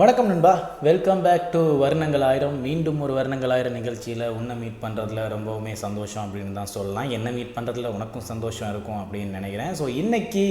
வணக்கம் நண்பா, welcome back to வருணங்கள் ஆயிரம். மீண்டும் ஒரு வருணங்கள் ஆயிரம் நிகழ்ச்சியில் உன்னை மீட் பண்ணுறதுல ரொம்பவுமே சந்தோஷம் அப்படின்னு தான் சொல்லலாம். என்ன மீட் பண்ணுறதுல உனக்கும் சந்தோஷம் இருக்கும் அப்படின்னு நினைக்கிறேன். ஸோ இன்றைக்கி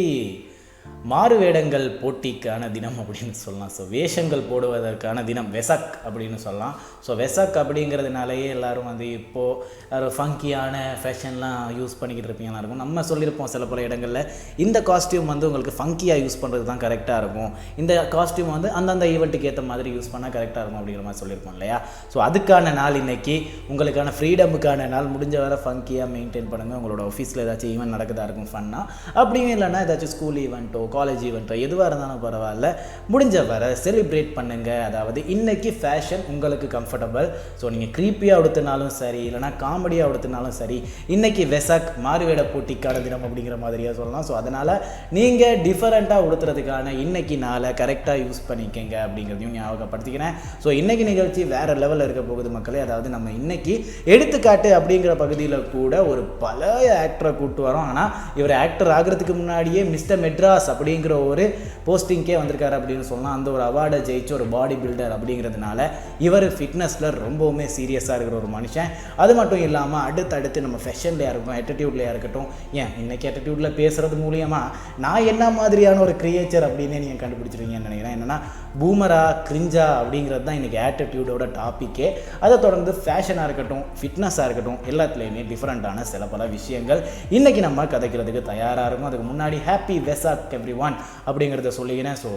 மாறு வேடங்கள் போட்டிக்கான தினம் அப்படின்னு சொல்லலாம். ஸோ வேஷங்கள் போடுவதற்கான தினம் வெசக் அப்படின்னு சொல்லலாம். ஸோ வெசக் அப்படிங்கிறதுனாலேயே எல்லோரும் வந்து இப்போது ஃபங்கியான ஃபேஷன்லாம் யூஸ் பண்ணிக்கிட்டு இருப்பீங்களா இருக்கும். நம்ம சொல்லியிருப்போம் சில பல இடங்களில் இந்த காஸ்டியூம் வந்து உங்களுக்கு ஃபங்கியாக யூஸ் பண்ணுறது தான் கரெக்டாக இருக்கும், இந்த காஸ்டியூம் வந்து அந்தந்த ஈவெண்ட்டுக்கு ஏற்ற மாதிரி யூஸ் பண்ணால் கரெக்டாக இருக்கும் அப்படிங்கிற மாதிரி சொல்லியிருப்போம் இல்லையா. ஸோ அதுக்கான நாள் இன்றைக்கி, உங்களுக்கான ஃப்ரீடமுக்கான நாள். முடிஞ்ச வரை ஃபங்கியாக மெயின்டைன் பண்ணுங்கள். உங்களோட ஆஃபீஸில் ஏதாச்சும் ஈவெண்ட் நடக்குதா இருக்கும் ஃபன்னாக, அப்படியும் இல்லைன்னா ஏதாச்சும் ஸ்கூல் ஈவெண்ட்டோ காலேஜ் ஈவெண்ட்டோ எதுவாக இருந்தாலும் பரவாயில்ல, முடிஞ்ச வர செலிப்ரேட் பண்ணுங்கள். அதாவது இன்றைக்கி ஃபேஷன் உங்களுக்கு கம்ஃபர்டபுள். ஸோ நீங்கள் க்ரீப்பியாக உடுத்தினாலும் சரி, இல்லைனா காமெடியாக உடுத்தினாலும் சரி, இன்றைக்கி வெசக் மாறுவேட போட்டிக்கான தினம் அப்படிங்கிற மாதிரியாக சொல்லலாம். ஸோ அதனால் நீங்கள் டிஃபரெண்ட்டாக உடுத்துறதுக்கான இன்றைக்கி நாளை கரெக்டாக யூஸ் பண்ணிக்கங்க அப்படிங்கிறதையும் ஞாபகப்படுத்திக்கிறேன். ஸோ இன்றைக்கி நிகழ்ச்சி வேறு லெவலில் இருக்க போகுது மக்களே. அதாவது நம்ம இன்றைக்கி எடுத்துக்காட்டு அப்படிங்கிற பகுதியில் கூட ஒரு பழைய ஆக்டரை கூப்பிட்டு வரோம். ஆனால் இவர் ஆக்டர் ஆகிறதுக்கு முன்னாடியே மிஸ்டர் மெட்ராஸ் அப்படிங்கிற ஒரு போஸ்டிங்கே வந்திருக்காரு அப்படின்னு சொல்லலாம். அந்த ஒரு அவார்டை ஜெயிச்ச ஒரு பாடி பில்டர் அப்படிங்கிறதுனால இவர் ஃபிட்னஸில் ரொம்பவுமே சீரியஸாக இருக்கிற ஒரு மனுஷன். அது மட்டும் இல்லாமல் அடுத்தடுத்து நம்ம ஃபேஷன்லையாக இருக்கட்டும், ஆட்டிடியூட்லையாக இருக்கட்டும், ஏன் இன்றைக்கி ஆட்டிடியூட்டில் பேசுகிறது மூலியமாக நான் என்ன மாதிரியான ஒரு கிரியேச்சர் அப்படின்னே நீங்கள் கண்டுபிடிச்சிருவீங்கன்னு நினைக்கிறேன். என்னென்னா பூமரா கிரிஞ்சா அப்படிங்கிறது தான் இன்றைக்கி ஆட்டிடியூடோட டாப்பிக்கே. அதை தொடர்ந்து ஃபேஷனாக இருக்கட்டும், ஃபிட்னஸாக இருக்கட்டும், எல்லாத்துலேயுமே டிஃப்ரெண்ட்டான சில பல விஷயங்கள் இன்றைக்கி நம்ம கதைக்கிறதுக்கு தயாராக இருக்கும். அதுக்கு முன்னாடி ஹாப்பி வெசாக் எவ்ரிஒன் அப்படிங்கிறத சொல்லிக்கிறேன். ஸோ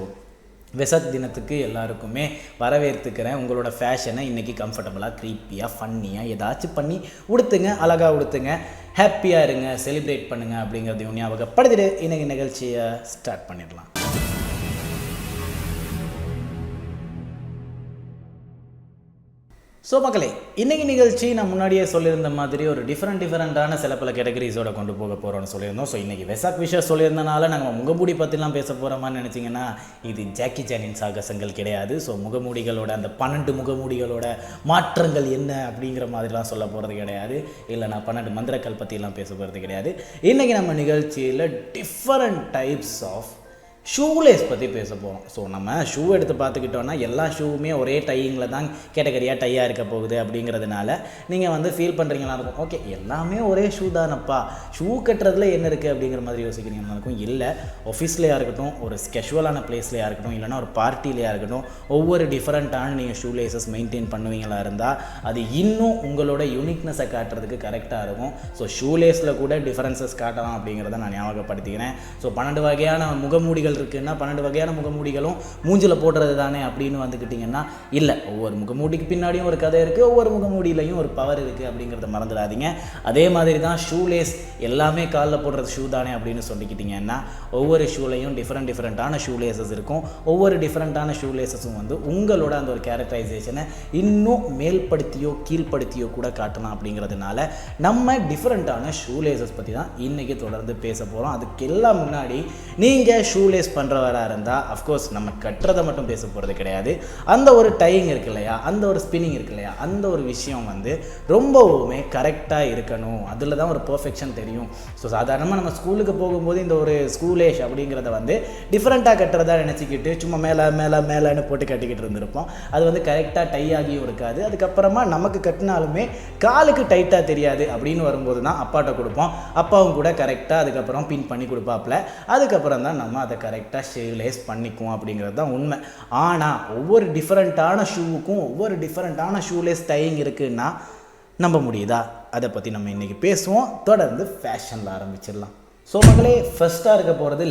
வெசக் தினத்துக்கு எல்லாருக்குமே வரவேற்றுக்கிறேன். உங்களோட ஃபேஷனை இன்றைக்கி கம்ஃபர்டபுளாக, க்ரீப்பியாக, ஃபன்னியாக ஏதாச்சும் பண்ணி உடுத்துங்க, அழகாக உடுத்துங்க, ஹாப்பியாக இருங்க, செலிப்ரேட் பண்ணுங்கள் அப்படிங்கிறதையும் ஞாபகப்படுத்திட்டு இன்றைக்கி நிகழ்ச்சியை ஸ்டார்ட் பண்ணிடலாம். ஸோ மக்களே, இன்றைக்கி நிகழ்ச்சி நான் முன்னாடியே சொல்லியிருந்த மாதிரி ஒரு டிஃப்ரெண்ட்டான சில பல கேட்டகரிஸோட கொண்டு போக போகிறோம்னு சொல்லியிருந்தோம். ஸோ இன்றைக்கி வெசாக் விஷயம் சொல்லியிருந்தனால நாங்கள் முகமூடி பற்றிலாம் பேச போகிறோமான்னு நினச்சிங்கன்னா இது ஜாக்கி சானின் சாகசங்கள் கிடையாது. ஸோ முகமூடிகளோட அந்த 12 முகமூடிகளோட மாற்றங்கள் என்ன அப்படிங்கிற மாதிரிலாம் சொல்ல போகிறது கிடையாது. இல்லை நான் 12 மந்திரங்கள் பற்றிலாம் பேச போகிறது கிடையாது. இன்றைக்கி நம்ம நிகழ்ச்சியில் டிஃப்ரெண்ட் டைப்ஸ் ஆஃப் ஷூலேஸ் பற்றி பேச போகிறோம். ஸோ நம்ம ஷூ எடுத்து பார்த்துக்கிட்டோன்னா எல்லா ஷூவுமே ஒரே டையிங்கில் தான் கேட்டகரியாக டையாக இருக்க போகுது அப்படிங்கிறதுனால நீங்கள் வந்து ஃபீல் பண்ணுறீங்களா இருக்கும், ஓகே எல்லாமே ஒரே ஷூ தானப்பா, ஷூ கட்டுறதுல என்ன இருக்குது அப்படிங்கிற மாதிரி யோசிக்கிறீங்களா இருக்கும். இல்லை, ஆஃபீஸ்லையாக இருக்கட்டும், ஒரு கேஷுவலான பிளேஸ்லையாக இருக்கட்டும், இல்லைனா ஒரு பார்ட்டிலையாக இருக்கட்டும், ஒவ்வொரு டிஃப்ரெண்ட்டான நீங்கள் ஷூ லேசஸ் மெயின்டைன் பண்ணுவீங்களா இருந்தால் அது இன்னும் உங்களோட யூனிக்னஸை காட்டுறதுக்கு கரெக்டாக இருக்கும். ஸோ ஷூ லேஸில் கூட டிஃப்ரென்சஸ் காட்டலாம் அப்படிங்கிறத நான் ஞாபகப்படுத்திக்கிறேன். ஸோ 12 வகையான முகமூடிகள் இருக்குன்னா 12 வகையான முகமூடிகளும் மூஞ்சில் போடுறது தானே அப்படின்னு வந்துக்கிட்டிங்கன்னா இல்லை, ஒவ்வொரு முகமூடிக்கு பின்னாடியும் ஒரு கதை இருக்குது, ஒவ்வொரு முகமூடியிலையும் ஒரு பவர் இருக்குது அப்படிங்கிறத மறந்துடாதீங்க. அதே மாதிரி தான் ஷூலேஸ் எல்லாமே காலில் போடுறது ஷூ தானே அப்படின்னு சொல்லிக்கிட்டிங்கன்னா ஒவ்வொரு ஷூலையும் டிஃப்ரெண்ட்டான ஷூ லேசஸ் இருக்கும். ஒவ்வொரு டிஃப்ரெண்ட்டான ஷூ லேசஸும் வந்து உங்களோட அந்த ஒரு கேரக்டரைசேஷனை இன்னும் மேல்படுத்தியோ கீழ்படுத்தியோ கூட காட்டலாம். அப்படிங்கிறதுனால நம்ம டிஃப்ரெண்ட்டான ஷூ லேசஸ் பற்றி தான் இன்றைக்கி தொடர்ந்து பேச போகிறோம். அதுக்கெல்லாம் முன்னாடி நீங்கள் ஷூ லேஸ் பண்ணுறவராக இருந்தால் அஃப்கோர்ஸ் நம்ம கட்டுறதை மட்டும் பேச போகிறது கிடையாது. அந்த ஒரு டையிங் இருக்கு இல்லையா, அந்த ஒரு ஸ்பின்னிங் இருக்கு இல்லையா, அந்த ஒரு விஷயம் வந்து ரொம்பவுமே கரெக்டாக இருக்கணும். அதில் தான் ஒரு பர்ஃபெக்ஷன் தெரியும். ஸோ சாதாரணமாக நம்ம ஸ்கூலுக்கு போகும்போது இந்த ஒரு ஸ்கூலேஷ் அப்படிங்கிறத வந்து டிஃப்ரெண்ட்டாக கட்டுறதா நினச்சிக்கிட்டு சும்மா மேலேன்னு போட்டு கட்டிக்கிட்டு இருந்திருப்போம். அது வந்து கரெக்டாக டை ஆகியும் இருக்காது. அதுக்கப்புறமா நமக்கு கட்டினாலுமே காலுக்கு டைட்டாக தெரியாது. அப்படின்னு வரும்போது தான் அப்பாட்ட கொடுப்போம். அப்பாவும் கூட கரெக்டாக அதுக்கப்புறம் பின் பண்ணி கொடுப்பாப்புல. அதுக்கப்புறம் தான் நம்ம அதை கரெக்டாக ஷேவ்லேஸ் பண்ணிக்குவோம் அப்படிங்கிறது தான் உண்மை. ஆனால் ஒவ்வொரு டிஃப்ரெண்ட்டான ஷூவுக்கும் ஒவ்வொரு டிஃப்ரெண்ட்டான ஷூலேஸ் டையிங் இருக்குன்னா நம்ப முடியுதா? அதை பற்றி நம்ம இன்றைக்கி பேசுவோம். தொடர்ந்து ஃபேஷனில் ஆரம்பிச்சிடலாம். ஸோ மக்களே, ஃபஸ்ட்டாக இருக்க போகிறது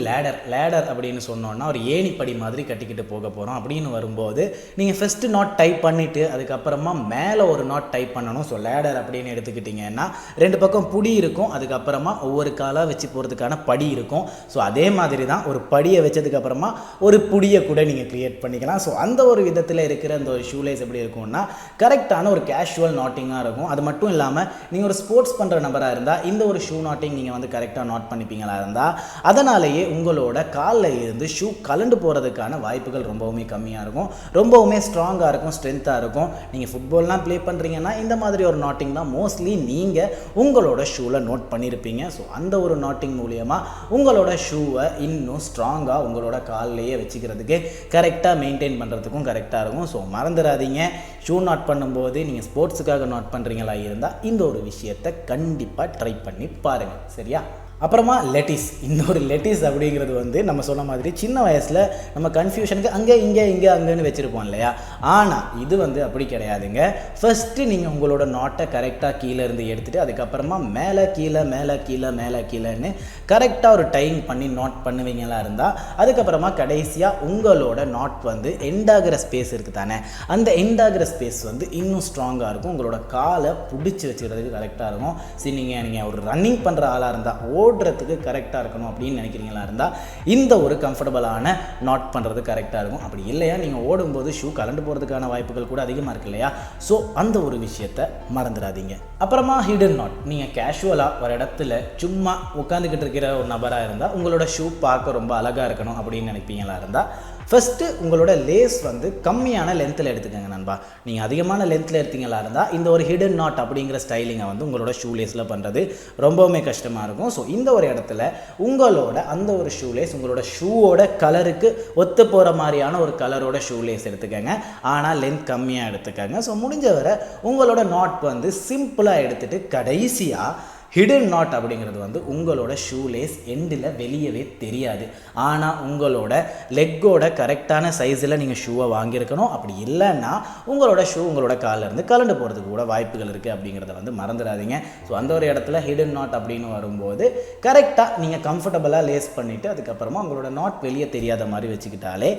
லேடர் அப்படின்னு சொன்னோன்னா ஒரு ஏணிப்படி மாதிரி கட்டிக்கிட்டு போக போகிறோம். அப்படின்னு வரும்போது நீங்கள் ஃபஸ்ட்டு நாட் டைப் பண்ணிவிட்டு அதுக்கப்புறமா மேலே ஒரு நாட் டைப் பண்ணணும். ஸோ லேடர் அப்படின்னு எடுத்துக்கிட்டிங்கன்னா 2 பக்கம் புடி இருக்கும், அதுக்கப்புறமா ஒவ்வொரு காலாக வச்சு போகிறதுக்கான படி இருக்கும். ஸோ அதே மாதிரி தான் ஒரு படியை வச்சதுக்கப்புறமா ஒரு புடியை கூட நீங்கள் க்ரியேட் பண்ணிக்கலாம். ஸோ அந்த ஒரு விதத்தில் இருக்கிற அந்த ஒரு ஷூலேஸ் எப்படி இருக்கும்னா கரெக்டான ஒரு கேஷுவல் நாட்டிங்காக இருக்கும். அது மட்டும் இல்லாமல் நீங்கள் ஒரு ஸ்போர்ட்ஸ் பண்ணுற நபராக இருந்தால் இந்த ஒரு ஷூ நாட்டிங் நீங்கள் வந்து கரெக்டாக நாட் பண்ணி பண்ணிப்பீங்களா இருந்தால் அதனாலேயே உங்களோட காலில் இருந்து ஷூ கலண்டு போகிறதுக்கான வாய்ப்புகள் ரொம்பவுமே கம்மியாக இருக்கும், ரொம்பவுமே ஸ்ட்ராங்காக இருக்கும், ஸ்ட்ரென்த்தாக இருக்கும். நீங்கள் ஃபுட்பால்லாம் ப்ளே பண்ணுறீங்கன்னா இந்த மாதிரி ஒரு நாட்டிங் தான் மோஸ்ட்லி நீங்கள் உங்களோட ஷூவில் நோட் பண்ணியிருப்பீங்க. ஸோ அந்த ஒரு நாட்டிங் மூலியமாக உங்களோட ஷூவை இன்னும் ஸ்ட்ராங்காக உங்களோட காலிலேயே வச்சுக்கிறதுக்கு கரெக்டாக மெயின்டைன் பண்ணுறதுக்கும் கரெக்டாக இருக்கும். ஸோ மறந்துடாதீங்க, ஷூ நாட் பண்ணும்போது நீங்கள் ஸ்போர்ட்ஸுக்காக நாட் பண்ணுறீங்களா இருந்தால் இந்த ஒரு விஷயத்தை கண்டிப்பாக ட்ரை பண்ணி பாருங்கள். சரியா? அப்புறமா லெட்டிஸ். இந்த ஒரு லெட்டிஸ் அப்படிங்கிறது வந்து நம்ம சொன்ன மாதிரி சின்ன வயசில் நம்ம கன்ஃபியூஷனுக்கு அங்கே இங்கே அங்கேன்னு வச்சுருப்போம் இல்லையா? ஆனால் இது வந்து அப்படி கிடையாதுங்க. ஃபஸ்ட்டு நீங்கள் உங்களோட நாட்டை கரெக்டாக கீழே இருந்து எடுத்துகிட்டு அதுக்கப்புறமா மேலே கீழேன்னு கரெக்டாக ஒரு டைம் பண்ணி நாட் பண்ணுவீங்களா இருந்தால் அதுக்கப்புறமா கடைசியாக உங்களோட நாட் வந்து எண்டாகிற ஸ்பேஸ் இருக்குது தானே, அந்த எண்டாகிற ஸ்பேஸ் வந்து இன்னும் ஸ்ட்ராங்காக இருக்கும், உங்களோட காலை பிடிச்சி வச்சுக்கிறதுக்கு கரெக்டாக இருக்கும். சரி, நீங்கள் ஒரு ரன்னிங் பண்ணுற ஆளாக இருந்தால் ஓடுறதுக்கு கரெக்டாக இருக்கணும் அப்படின்னு நினைக்கிறீங்களா இருந்தால் இந்த ஒரு கம்ஃபர்டபுளான நாட் பண்ணுறது கரெக்டாக இருக்கும். அப்படி இல்லையா நீங்கள் ஓடும்போது ஷூ கலண்டு போகிறதுக்கான வாய்ப்புகள் கூட அதிகமாக இருக்கு இல்லையா? ஸோ அந்த ஒரு விஷயத்தை மறந்துடாதீங்க. அப்புறமா ஹிடன் நாட். நீங்கள் கேஷுவலாக ஒரு இடத்துல சும்மா உட்காந்துக்கிட்டு இருக்கிற ஒரு நபராக இருந்தால் உங்களோட ஷூ பார்க்க ரொம்ப அழகாக இருக்கணும் அப்படின்னு நினைப்பீங்களா இருந்தால் ஃபஸ்ட்டு உங்களோட லேஸ் வந்து கம்மியான லென்த்தில் எடுத்துக்கோங்க நண்பா. நீங்கள் அதிகமான லென்த்தில் எடுத்தீங்களா இருந்தால் இந்த ஒரு ஹிடன் நாட் அப்படிங்கிற ஸ்டைலிங்கை வந்து உங்களோட ஷூ லேஸில் பண்ணுறது ரொம்பவுமே கஷ்டமாக இருக்கும். ஸோ இந்த ஒரு இடத்துல உங்களோட அந்த ஒரு ஷூ லேஸ் உங்களோட ஷூவோட கலருக்கு ஒத்து போகிற மாதிரியான ஒரு கலரோட ஷூ லேஸ் எடுத்துக்கோங்க, ஆனால் லென்த் கம்மியாக எடுத்துக்கோங்க. ஸோ முடிஞ்ச வரை உங்களோட நாட் வந்து சிம்பிளாக எடுத்துகிட்டு கடைசியாக ஹிடன் நாட் அப்படிங்கிறது வந்து உங்களோட ஷூ லேஸ் எண்டில் வெளியவே தெரியாது. ஆனால் உங்களோட லெக்கோட கரெக்டான சைஸில் நீங்கள் ஷூவை வாங்கியிருக்கணும். அப்படி இல்லைன்னா உங்களோட ஷூ உங்களோட காலிலேருந்து கலண்டு போகிறதுக்கு கூட வாய்ப்புகள் இருக்குது அப்படிங்கிறத வந்து மறந்துடாதீங்க. ஸோ அந்த ஒரு இடத்துல ஹிடன் நாட் அப்படின்னு வரும்போது கரெக்டாக நீங்கள் கம்ஃபர்டபுளாக லேஸ் பண்ணிவிட்டு அதுக்கப்புறமா உங்களோட நாட் வெளியே தெரியாத மாதிரி வச்சுக்கிட்டாலே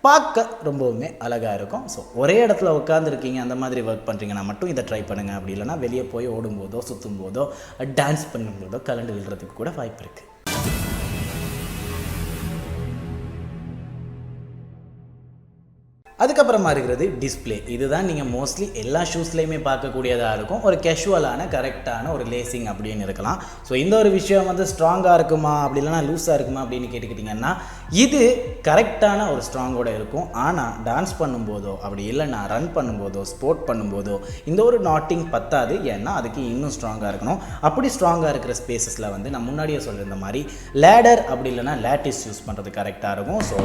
பார்க்க ரொம்பவுமே அழகாக இருக்கும். ஸோ ஒரே இடத்துல உட்காந்துருக்கீங்க, அந்த மாதிரி ஒர்க் பண்ணுறீங்கன்னா மட்டும் இதை ட்ரை பண்ணுங்கள். அப்படி இல்லைனா வெளியே போய் ஓடும்போதோ சுற்றும் போதோ டான்ஸ் பண்ணும்போதோ கலண்டு விழுறதுக்கு கூட வாய்ப்பு இருக்குது. அதுக்கப்புறமா இருக்கிறது டிஸ்பிளே. இதுதான் நீங்கள் மோஸ்ட்லி எல்லா ஷூஸ்லேயுமே பார்க்கக்கூடியதாக இருக்கும். ஒரு கேஷுவலான கரெக்டான ஒரு லேசிங் அப்படின்னு இருக்கலாம். ஸோ இந்த ஒரு விஷயம் வந்து ஸ்ட்ராங்காக இருக்குமா அப்படி இல்லைனா லூஸாக இருக்குமா அப்படின்னு கேட்டுக்கிட்டிங்கன்னா இது கரெக்டான ஒரு ஸ்ட்ராங்கோடு இருக்கும். ஆனால் டான்ஸ் பண்ணும்போதோ அப்படி இல்லைனா ரன் பண்ணும்போதோ ஸ்போர்ட் பண்ணும்போதோ இந்த ஒரு நாட்டிங் பத்தாது. ஏன்னா அதுக்கு இன்னும் ஸ்ட்ராங்காக இருக்கணும். அப்படி ஸ்ட்ராங்காக இருக்கிற ஸ்பேசஸில் வந்து நான் முன்னாடியே சொல்லியிருந்த மாதிரி லேடர் அப்படி இல்லைனா லேட்டிஸ் யூஸ் பண்ணுறது கரெக்டாக இருக்கும். ஸோ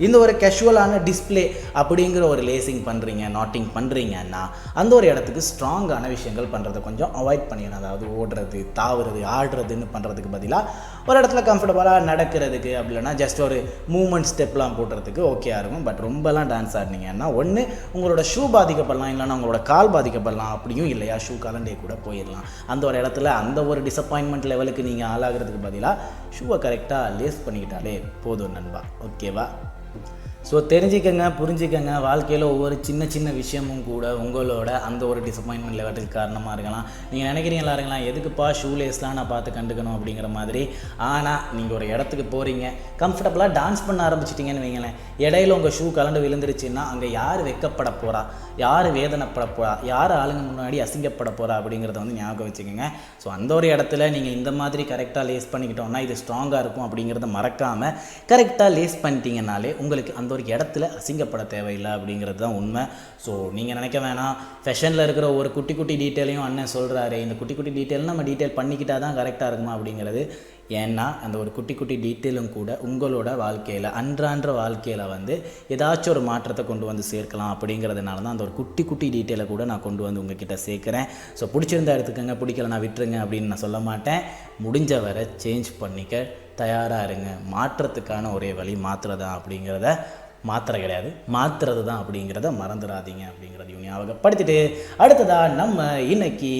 இந்த ஒரு கேஷுவலான டிஸ்பிளே அப்படிங்கிற ஒரு லேசிங் பண்ணுறீங்க, நாட்டிங் பண்ணுறீங்கன்னா அந்த ஒரு இடத்துக்கு ஸ்ட்ராங்கான விஷயங்கள் பண்ணுறதை கொஞ்சம் அவாய்ட் பண்ணிடணும். அதாவது ஓடுறது, தாவுறது, ஆடுறதுன்னு பண்ணுறதுக்கு பதிலாக ஒரு இடத்துல கம்ஃபர்டபுளாக நடக்கிறதுக்கு அப்படி இல்லைனா ஜஸ்ட் ஒரு மூமெண்ட் ஸ்டெப்லாம் போடுறதுக்கு ஓகேயாக இருக்கும். பட் ரொம்பலாம் டான்ஸ் ஆடினீங்கன்னா ஒன்று உங்களோட ஷூ பாதிக்கப்படலாம், இல்லைனா உங்களோட கால் பாதிக்கப்படலாம். அப்படியும் இல்லையா ஷூ கலண்டே கூட போயிடலாம். அந்த ஒரு இடத்துல அந்த ஒரு டிசப்பாயின்மெண்ட் லெவலுக்கு நீங்கள் ஆளாகிறதுக்கு பதிலாக ஷூவை கரெக்டாக லேஸ் பண்ணிக்கிட்டாலே போதும் நண்பா. ஓகேவா? ஸோ தெரிஞ்சுக்கங்க, புரிஞ்சுக்கங்க. வாழ்க்கையில் ஒவ்வொரு சின்ன சின்ன விஷயமும் கூட உங்களோட அந்த ஒரு டிசப்பாயின்மெண்ட் லெவலுக்கு காரணமாக இருக்கலாம். நீங்கள் நினைக்கிறீங்களா இருக்கலாம் எதுக்குப்பா ஷூலேஸ்லாம் நான் பார்த்து கண்டுக்கணும் அப்படிங்கிற மாதிரி. ஆனால் நீங்கள் ஒரு இடத்துக்கு போகிறீங்க, கம்ஃபர்டபுளாக டான்ஸ் பண்ண ஆரம்பிச்சிட்டிங்கன்னு வைங்களேன், இடையில உங்கள் ஷூ கலண்டு விழுந்துருச்சுன்னா அங்கே யார் வெக்கப்பட போகிறா, யார் வேதனைப்பட போகிறா, யார் ஆளுங்க முன்னாடி அசிங்கப்பட போகிறா அப்படிங்கிறத வந்து ஞாபகம் வச்சுக்கோங்க. ஸோ அந்த ஒரு இடத்துல நீங்கள் இந்த மாதிரி கரெக்டாக லேஸ் பண்ணிக்கிட்டோன்னா இது ஸ்ட்ராங்காக இருக்கும் அப்படிங்கிறத மறக்காமல் கரெக்டாக லேஸ் பண்ணிட்டீங்கனாலே உங்களுக்கு அந்த ஒரு இடத்துல அசிங்கப்பட தேவையில்லை அப்படிங்கிறது தான் உண்மை. ஸோ நீங்கள் நினைக்க வேணாம் ஃபேஷனில் இருக்கிற ஒரு குட்டி குட்டி டீட்டெயிலையும் அண்ணன் சொல்கிறாரு, இந்த குட்டி குட்டி டீட்டெயில் நம்ம டீட்டெயில் பண்ணிக்கிட்டால் தான் கரெக்டாக இருக்குமா அப்படிங்கிறது. ஏன்னா அந்த ஒரு குட்டி குட்டி டீட்டெயிலும் கூட உங்களோட வாழ்க்கையில் அன்றான்ற வாழ்க்கையில் வந்து ஏதாச்சும் ஒரு மாற்றத்தை கொண்டு வந்து சேர்க்கலாம். அப்படிங்கிறதுனால தான் அந்த ஒரு குட்டி குட்டி டீட்டெயிலை கூட நான் கொண்டு வந்து உங்ககிட்ட சேர்க்குறேன். ஸோ பிடிச்சிருந்தா எடுத்துக்கோங்க, பிடிக்கல நான் விட்டுருங்க அப்படின்னு நான் சொல்ல மாட்டேன். முடிஞ்ச வரை சேஞ்ச் பண்ணிக்க தயாராக இருங்க. மாற்றத்துக்கான ஒரே வழி மாத்திரை தான் அப்படிங்கிறத மாத்திரை கிடையாது, மாத்துறது தான் அப்படிங்கிறத மறந்துடாதீங்க அப்படிங்கிறதையும் ஞாபகப்படுத்திட்டு அடுத்ததாக நம்ம இன்னைக்கு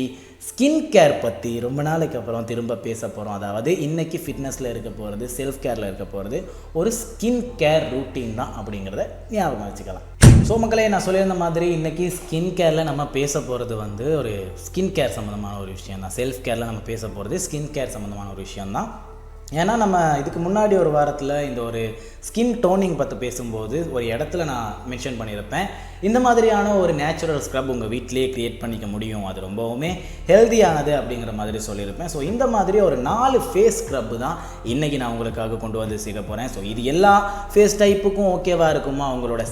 ஸ்கின் கேர் பற்றி ரொம்ப நாளைக்கு அப்புறம் திரும்ப பேச போகிறோம். அதாவது இன்றைக்கி ஃபிட்னஸில் இருக்க போகிறது, செல்ஃப் கேரில் இருக்க போகிறது ஒரு ஸ்கின் கேர் ரூட்டீன் தான் அப்படிங்கிறத ஞாபகம் வச்சுக்கலாம். ஸோ மக்களே, நான் சொல்லியிருந்த மாதிரி இன்றைக்கி ஸ்கின் கேரில் நம்ம பேச போகிறது வந்து ஒரு ஸ்கின் கேர் சம்மந்தமான ஒரு விஷயம் தான். செல்ஃப் கேரில் நம்ம பேச போகிறது ஸ்கின் கேர் சம்மந்தமான ஒரு விஷயம் தான். ஏன்னா நம்ம இதுக்கு முன்னாடி ஒரு வாரத்தில் இந்த ஒரு ஸ்கின் டோனிங் பற்றி பேசும்போது ஒரு இடத்துல நான் மென்ஷன் பண்ணியிருப்பேன், இந்த மாதிரியான ஒரு நேச்சுரல் ஸ்க்ரப் உங்கள் வீட்டிலேயே க்ரியேட் பண்ணிக்க முடியும், அது ரொம்பவுமே ஹெல்தியானது அப்படிங்கிற மாதிரி சொல்லியிருப்பேன். ஸோ இந்த மாதிரி ஒரு 4 ஃபேஸ் ஸ்க்ரப்பு தான் இன்றைக்கி நான் உங்களுக்காக கொண்டு வந்து சேர்க்க போகிறேன். ஸோ இது எல்லா ஃபேஸ் டைப்புக்கும் ஓகேவாக இருக்குமா, உங்களோட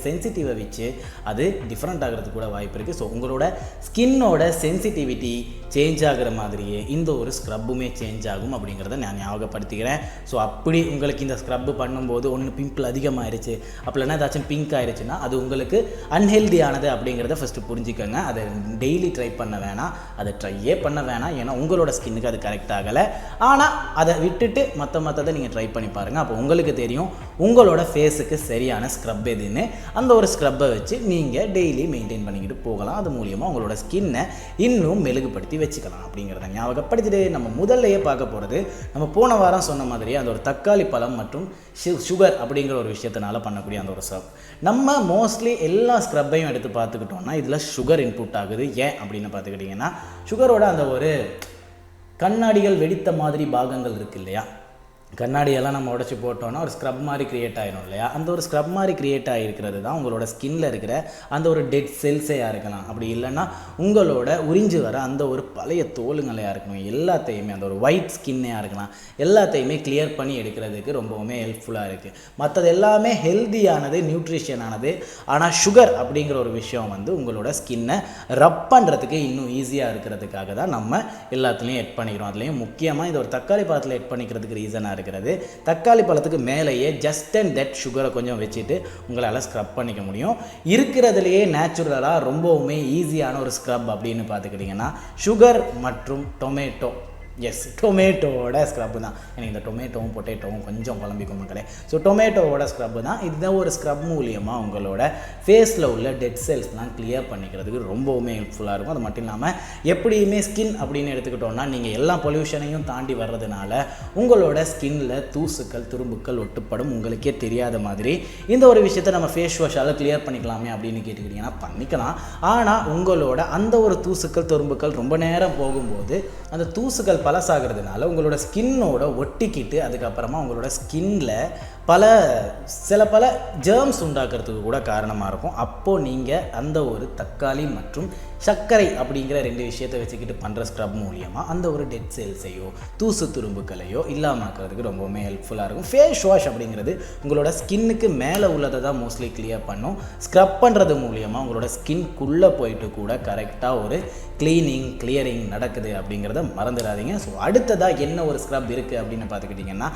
சென்சிட்டிவை வச்சு அது டிஃப்ரெண்ட் ஆகிறதுக்கு கூட வாய்ப்பு இருக்குது. ஸோ உங்களோட ஸ்கின்னோட சென்சிட்டிவிட்டி சேஞ்ச் ஆகிற மாதிரியே இந்த ஒரு ஸ்க்ரப்புமே சேஞ்ச் ஆகும் அப்படிங்கிறத நான் ஞாபகப்படுத்திக்கிறேன். ஸோ அப்படி உங்களுக்கு இந்த ஸ்க்ரப்பு பண்ணும்போது ஒன்று பிம்பிள் அதிகமாகிடுச்சு, அப்படின்னா ஏதாச்சும் பிங்க் ஆயிடுச்சுன்னா அது உங்களுக்கு அன்ஹெல்தியானது அப்படிங்கிறத ஃபஸ்ட்டு புரிஞ்சுக்கோங்க. அதை டெய்லி ட்ரை பண்ண வேணாம், அதை ட்ரையே பண்ண வேணாம், ஏன்னா உங்களோட ஸ்கின்னுக்கு அது கரெக்ட் ஆகலை. ஆனால் அதை விட்டுட்டு மற்றதை நீங்கள் ட்ரை பண்ணி பாருங்கள். அப்போ உங்களுக்கு தெரியும் உங்களோட ஃபேஸுக்கு சரியான ஸ்க்ரப் எதுன்னு. அந்த ஒரு ஸ்க்ரப்பை வச்சு நீங்கள் டெய்லி மெயின்டைன் பண்ணிக்கிட்டு போகலாம். அது மூலியமாக உங்களோட ஸ்கின்னை இன்னும் மெழுகுபடுத்தி வச்சுக்கலாம் அப்படிங்கிறத ஞாபகப்படுத்திட்டு நம்ம முதல்லையே பார்க்க போகிறது, நம்ம போன வாரம் சொன்ன மாதிரியே அந்த ஒரு தக்காளி பழம் மற்றும் சுகர் அப்படிங்கிற ஒரு விஷயத்தினால பண்ணக்கூடிய அந்த ஒரு ஸ்க்ரப். நம்ம மோஸ்ட்லி எல்லா ஸ்க்ரப்பையும் எடுத்து பார்த்துக்கிட்டோம்னா இதில் சுகர் இன்புட் ஆகுது. ஏன் அப்படின்னு பார்த்துக்கிட்டிங்கன்னா, சுகரோட அந்த ஒரு கண்ணாடிகள் வெடித்த மாதிரி பாகங்கள் இருக்குது இல்லையா, கண்ணாடியெல்லாம் நம்ம உடச்சி போட்டோன்னா ஒரு ஸ்க்ரப் மாதிரி க்ரியேட் ஆகிடும் இல்லையா, அந்த ஒரு ஸ்க்ரப் மாதிரி க்ரியேட் ஆகிருக்கிறது தான் உங்களோட ஸ்கின்னில் இருக்கிற அந்த ஒரு டெட் செல்ஸையாக இருக்கலாம், அப்படி இல்லைன்னா உங்களோட உறிஞ்சு வர அந்த ஒரு பழைய தோலுங்களையாக இருக்கணும், எல்லாத்தையுமே அந்த ஒரு ஒயிட் ஸ்கின்னையாக இருக்கலாம், எல்லாத்தையுமே கிளியர் பண்ணி எடுக்கிறதுக்கு ரொம்பவுமே ஹெல்ப்ஃபுல்லாக இருக்குது. மற்றது எல்லாமே ஹெல்தியானது, நியூட்ரிஷனானது. ஆனால் சுகர் அப்படிங்கிற ஒரு விஷயம் வந்து உங்களோட ஸ்கின்னை ரப் பண்ணுறதுக்கு இன்னும் ஈஸியாக இருக்கிறதுக்காக தான் நம்ம எல்லாத்துலேயும் எட் பண்ணிக்கிறோம். அதுலேயும் முக்கியமாக இது ஒரு தக்காளி பழத்தில் எட் பண்ணிக்கிறதுக்கு ரீசனாக இருக்கிறது. தக்காளி பழத்துக்கு மேலேயே ஜஸ்ட் அண்ட் தட் சுகரை கொஞ்சம் வச்சுட்டு உங்களால் ஸ்க்ரப் பண்ணிக்க முடியும். இருக்கிறதுலையே நேச்சுரலாக ரொம்பவுமே ஈஸியான ஒரு ஸ்க்ரப் அப்படின்னு பார்த்துக்கிட்டிங்கன்னா சுகர் மற்றும் டொமேட்டோ. எஸ், டொமேட்டோவோட ஸ்க்ரப்பு தான். எனக்கு இந்த டொமேட்டோவும் பொட்டேட்டோவும் கொஞ்சம் குழம்பிக்கும் மக்களே. ஸோ டொமேட்டோவோட ஸ்க்ரப்பு தான். இதுதான் ஒரு ஸ்க்ரப் மூலியமாக உங்களோட ஃபேஸில் உள்ள டெட் செல்ஸ்லாம் கிளியர் பண்ணிக்கிறதுக்கு ரொம்பவுமே ஹெல்ப்ஃபுல்லாக இருக்கும். அது மட்டும் இல்லாமல் எப்படியுமே ஸ்கின் அப்படின்னு எடுத்துக்கிட்டோம்னா நீங்கள் எல்லா பொல்யூஷனையும் தாண்டி வர்றதுனால உங்களோட ஸ்கின்னில் தூசுக்கள் துரும்புக்கள் ஒட்டுப்படும். உங்களுக்கே தெரியாத மாதிரி இந்த ஒரு விஷயத்தை நம்ம ஃபேஸ் வாஷால் கிளியர் பண்ணிக்கலாமே அப்படின்னு கேட்டுக்கிட்டிங்கன்னா பண்ணிக்கலாம். ஆனால் உங்களோட அந்த ஒரு தூசுக்கள் துரும்புக்கள் ரொம்ப நேரம் போகும்போது அந்த தூசுகள் பழசாகிறதுனால உங்களோட ஸ்கின்னோட ஒட்டிக்கிட்டு அதுக்கப்புறமா உங்களோட ஸ்கின்ல பல ஜெர்ம்ஸ் உண்டாக்குறதுக்கு கூட காரணமாக இருக்கும். அப்போது நீங்கள் அந்த ஒரு தக்காளி மற்றும் சர்க்கரை அப்படிங்கிற 2 விஷயத்தை வச்சுக்கிட்டு பண்ணுற ஸ்க்ரப் மூலியமாக அந்த ஒரு டெட் செல்ஸையோ தூசு துரும்புக்களையோ இல்லாமக்கிறதுக்கு ரொம்பவுமே ஹெல்ப்ஃபுல்லாக இருக்கும். ஃபேஸ் வாஷ் அப்படிங்கிறது உங்களோட ஸ்கின்னுக்கு மேலே உள்ளதை தான் மோஸ்ட்லி கிளியர் பண்ணும். ஸ்க்ரப் பண்ணுறது மூலியமாக உங்களோட ஸ்கின்குள்ளே போயிட்டு கூட கரெக்டாக ஒரு கிளியரிங் நடக்குது அப்படிங்கிறத மறந்துடாதீங்க. ஸோ அடுத்ததாக என்ன ஒரு ஸ்க்ரப் இருக்குது அப்படின்னு பார்த்துக்கிட்டிங்கன்னா,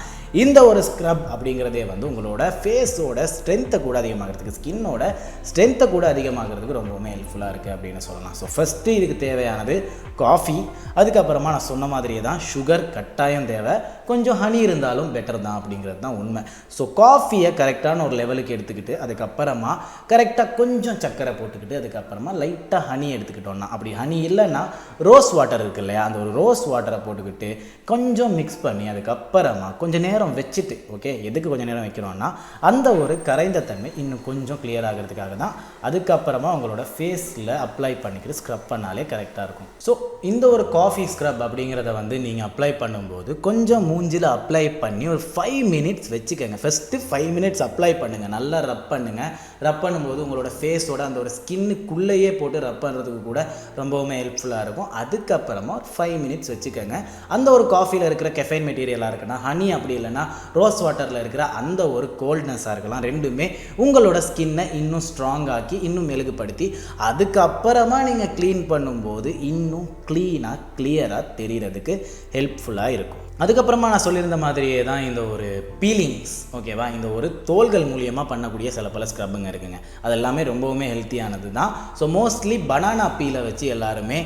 இந்த ஒரு ஸ்க்ரப் அப்படிங்கிறதே வந்து உங்களோட ஃபேஸோட ஸ்ட்ரென்த்தை கூட அதிகமாகிறதுக்கு, ஸ்கின்னோட ஸ்ட்ரென்த்தை கூட அதிகமாகிறதுக்கு ரொம்பவுமே ஹெல்ப்ஃபுல்லாக இருக்குது அப்படின்னு சொல்லலாம். ஸோ ஃபஸ்ட்டு இதுக்கு தேவையானது காஃபி. அதுக்கப்புறமா நான் சொன்ன மாதிரியே தான் சுகர் கட்டாயம் தேவை, கொஞ்சம் ஹனி இருந்தாலும் பெட்டர் தான் அப்படிங்கிறது தான் உண்மை. ஸோ காஃபியை கரெக்டான ஒரு லெவலுக்கு எடுத்துக்கிட்டு அதுக்கப்புறமா கரெக்டாக கொஞ்சம் சர்க்கரை போட்டுக்கிட்டு அதுக்கப்புறமா லைட்டாக ஹனி எடுத்துக்கிட்டோம்னா, அப்படி ஹனி இல்லைன்னா ரோஸ் வாட்டர் இருக்குது இல்லையா, அந்த ஒரு ரோஸ் வாட்டரை போட்டுக்கிட்டு கொஞ்சம் மிக்ஸ் பண்ணி அதுக்கப்புறமா கொஞ்சம் நேரம் வச்சுட்டு, ஓகே, எதுக்கு கொஞ்சம் நேரம் வைக்கிறோன்னா அந்த ஒரு கரைந்த தன்மை இன்னும் கொஞ்சம் கிளியர் ஆகிறதுக்காக தான். அதுக்கப்புறமா உங்களோட ஃபேஸில் அப்ளை பண்ணிக்கிட்டு ஸ்க்ரப் பண்ணாலே கரெக்டாக இருக்கும். ஸோ இந்த ஒரு காஃபி ஸ்க்ரப் அப்படிங்கிறத வந்து நீங்கள் அப்ளை பண்ணும்போது கொஞ்சம் மூஞ்சில் அப்ளை பண்ணி ஒரு 5 மினிட்ஸ் வச்சுக்கோங்க. ஃபஸ்ட்டு 5 மினிட்ஸ் அப்ளை பண்ணுங்கள், நல்லா ரப் பண்ணுங்கள். ரப் பண்ணும்போது உங்களோட ஃபேஸோட அந்த ஒரு ஸ்கின்னுக்குள்ளேயே போட்டு ரப் பண்ணுறதுக்கு கூட ரொம்பவுமே ஹெல்ப்ஃபுல்லாக இருக்கும். அதுக்கப்புறமா ஒரு 5 மினிட்ஸ் வச்சுக்கோங்க. அந்த ஒரு காஃபியில் இருக்கிற கெஃபைன் மெட்டீரியலாக இருக்குன்னா ஹனி, அப்படி இல்லைன்னா ரோஸ் வாட்டரில் இருக்கிற அந்த ஒரு கோல்ட்னஸாக இருக்கலாம், ரெண்டுமே உங்களோட ஸ்கின்னை இன்னும் ஸ்ட்ராங் ஆக்கி இன்னும் மெழுகுபடுத்தி அதுக்கப்புறமா நீங்கள் க்ளீன் பண்ணும்போது இன்னும் க்ளீனாக கிளியராக தெரிகிறதுக்கு ஹெல்ப்ஃபுல்லாக இருக்கும். அதுக்கப்புறமா நான் சொல்லியிருந்த மாதிரியே தான் இந்த ஒரு பீலிங்ஸ், ஓகேவா, இந்த ஒரு தோள்கள் மூலியமாக பண்ணக்கூடிய பல ஸ்க்ரப்புங்க இருக்குங்க. அது எல்லாமே ரொம்பவுமே ஹெல்த்தியானது தான். ஸோ மோஸ்ட்லி பனானா பீலை வச்சு எல்லாருமே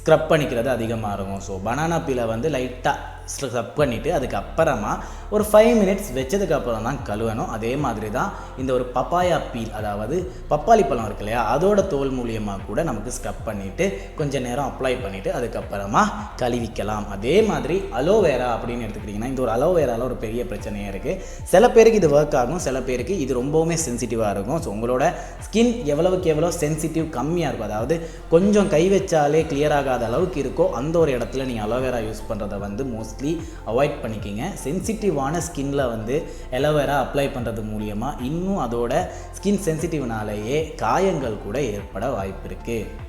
ஸ்க்ரப் பண்ணிக்கிறது அதிகமாக இருக்கும். ஸோ பனானா பீலை வந்து லைட்டாக ஸ்க்ரப் பண்ணிவிட்டு அதுக்கப்புறமா ஒரு 5 மினிட்ஸ் வச்சதுக்கப்புறம் தான் கழுவணும். அதே மாதிரி தான் இந்த ஒரு பப்பாயா பீல், அதாவது பப்பாளி பழம் இருக்கு இல்லையா, அதோட தோல் மூலியமாக கூட நமக்கு ஸ்க்ரப் பண்ணிவிட்டு கொஞ்சம் நேரம் அப்ளை பண்ணிவிட்டு அதுக்கப்புறமா கழுவிக்கலாம். அதே மாதிரி அலோவேரா அப்படின்னு எடுத்துக்கிட்டிங்கன்னா, இந்த ஒரு அலோவேராவில் ஒரு பெரிய பிரச்சனையாக இருக்குது. சில பேருக்கு இது ஒர்க் ஆகும், சில பேருக்கு இது ரொம்பவுமே சென்சிட்டிவாக இருக்கும். ஸோ உங்களோட ஸ்கின் எவ்வளவுக்கு எவ்வளோ சென்சிட்டிவ் கம்மியாக இருக்கும், அதாவது கொஞ்சம் கை வச்சாலே கிளியர் ஆகாத அளவுக்கு இருக்கோ அந்த ஒரு இடத்துல நீங்கள் அலோவேரா யூஸ் பண்ணுறதை வந்து மோஸ்ட்லி மோஸ்ட்லி அவாய்ட் பண்ணிக்கிங்க. சென்சிட்டிவான ஸ்கின்ல வந்து அலோவேரா அப்ளை பண்ணுறது மூலியமாக இன்னும் அதோட ஸ்கின் சென்சிட்டிவ்னாலேயே காயங்கள் கூட ஏற்பட வாய்ப்பு இருக்குது.